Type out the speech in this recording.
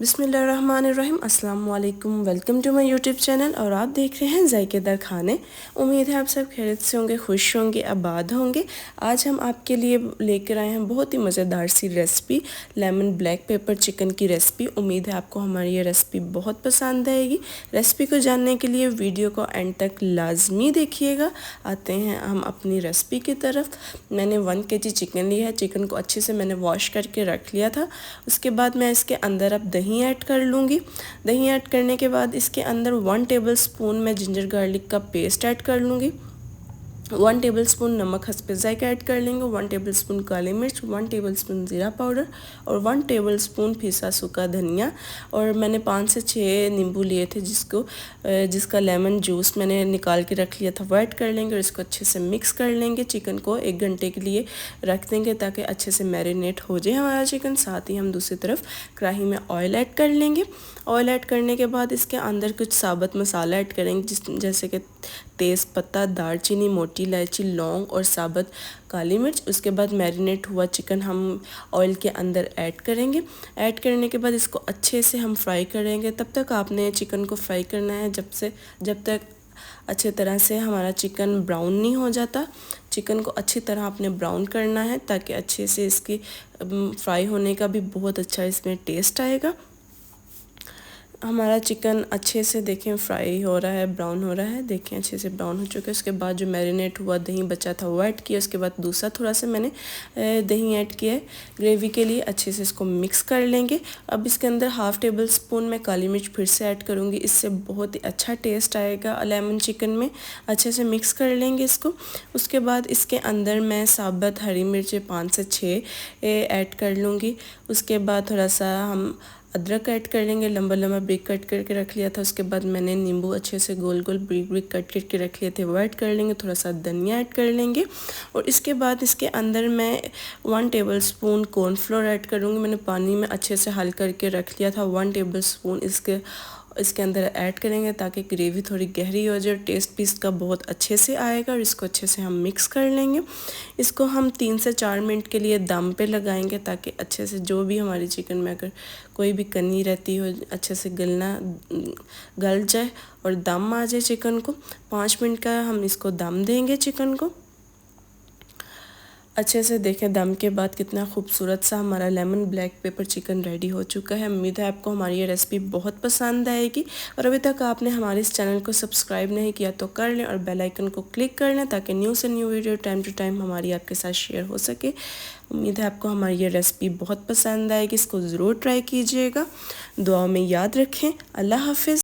बिस्मिल्लाहिर्रहमानिर्रहीम। अस्सलाम वालेकुम। Welcome to my YouTube channel और आप देख रहे हैं ज़ायकेदार खाने। उम्मीद है आप सब खैरियत से होंगे, खुश होंगे, आबाद होंगे। आज हम आपके लिए लेकर आए हैं बहुत ही मज़ेदार सी recipe, lemon black pepper chicken की रेसिपी। उम्मीद है आपको हमारी ये रेसिपी बहुत पसंद आएगी। रेसिपी को जानने के लिए वीडियो को एंड तक लाजमी देखिएगा। आते हैं हम अपनी रेसिपी की तरफ। मैंने 1 kg चिकन लिया है। चिकन को अच्छे से मैंने वॉश करके रख लिया था। उसके बाद मैं इसके अंदर अब दही ऐड कर लूँगी। दही ऐड करने के बाद इसके अंदर 1 टेबलस्पून मैं जिंजर गार्लिक का पेस्ट ऐड कर लूँगी। 1 टेबलस्पून नमक हस्बे ज़ायका ऐड कर लेंगे। 1 टेबलस्पून काली मिर्च, 1 टेबलस्पून ज़ीरा पाउडर और 1 टेबलस्पून पिसा सूखा धनिया। और मैंने 5 से 6 नींबू लिए थे जिसका लेमन जूस मैंने निकाल के रख लिया था, वो ऐड कर लेंगे और इसको अच्छे से मिक्स कर लेंगे। चिकन को 1 घंटे के लिए रख देंगे ताकि अच्छे से मैरिनेट हो जाए हमारा चिकन। साथ ही हम दूसरी तरफ कढ़ाई में ऑयल ऐड कर लेंगे। ऑयल ऐड करने के बाद इसके अंदर कुछ साबुत मसाला ऐड करेंगे जैसे कि तेज़ पत्ता, दालचीनी, मोटी इलायची, लौंग और साबुत काली मिर्च। उसके बाद मैरिनेट हुआ चिकन हम ऑयल के अंदर ऐड करेंगे। ऐड करने के बाद इसको अच्छे से हम फ्राई करेंगे। तब तक आपने चिकन को फ्राई करना है जब तक अच्छे तरह से हमारा चिकन ब्राउन नहीं हो जाता। चिकन को अच्छी तरह आपने ब्राउन करना है ताकि अच्छे से इसकी फ्राई होने का भी बहुत अच्छा इसमें टेस्ट आएगा। हमारा चिकन अच्छे से देखें फ्राई हो रहा है, ब्राउन हो रहा है। देखें अच्छे से ब्राउन हो चुका है। उसके बाद जो मैरिनेट हुआ दही बचा था वो ऐड किया। उसके बाद दूसरा थोड़ा सा मैंने दही ऐड किया है ग्रेवी के लिए। अच्छे से इसको मिक्स कर लेंगे। अब इसके अंदर 1/2 टेबलस्पून मैं काली मिर्च फिर से ऐड करूँगी। इससे बहुत ही अच्छा टेस्ट आएगा लेमन चिकन में। अच्छे से मिक्स कर लेंगे इसको। उसके बाद इसके अंदर मैं साबुत हरी मिर्चें 5 से 6 ऐड कर लूँगी। उसके बाद थोड़ा सा हम अदरक ऐड कर लेंगे। लंबा लंबा ब्रिक कट करके रख लिया था। उसके बाद मैंने नींबू अच्छे से गोल गोल ब्रिक ब्रिक कट करके रख लिए थे, वो ऐड कर लेंगे। थोड़ा सा धनिया ऐड कर लेंगे और इसके बाद इसके अंदर मैं 1 टेबलस्पून कॉर्नफ्लोर ऐड करूँगी। मैंने पानी में अच्छे से हल करके रख लिया था। 1 टेबलस्पून इसके अंदर ऐड करेंगे ताकि ग्रेवी थोड़ी गहरी हो जाए। टेस्ट भी इसका बहुत अच्छे से आएगा और इसको अच्छे से हम मिक्स कर लेंगे। इसको हम 3 से 4 मिनट के लिए दम पे लगाएंगे ताकि अच्छे से जो भी हमारी चिकन में अगर कोई भी कमी रहती हो अच्छे से गल जाए और दम आ जाए चिकन को। 5 मिनट का हम इसको दम देंगे चिकन को। अच्छे से देखें दम के बाद कितना खूबसूरत सा हमारा lemon black pepper chicken ready हो चुका है। उम्मीद है आपको हमारी ये रेसिपी बहुत पसंद आएगी। और अभी तक आपने हमारे इस चैनल को सब्सक्राइब नहीं किया तो कर लें और बेल आइकन को क्लिक कर लें ताकि न्यू से new video time to time हमारी आपके साथ शेयर हो सके। उम्मीद है आपको हमारी ये रेसिपी बहुत पसंद आएगी। इसको ज़रूर ट्राई कीजिएगा। दुआ में याद रखें। अल्लाह हाफिज़।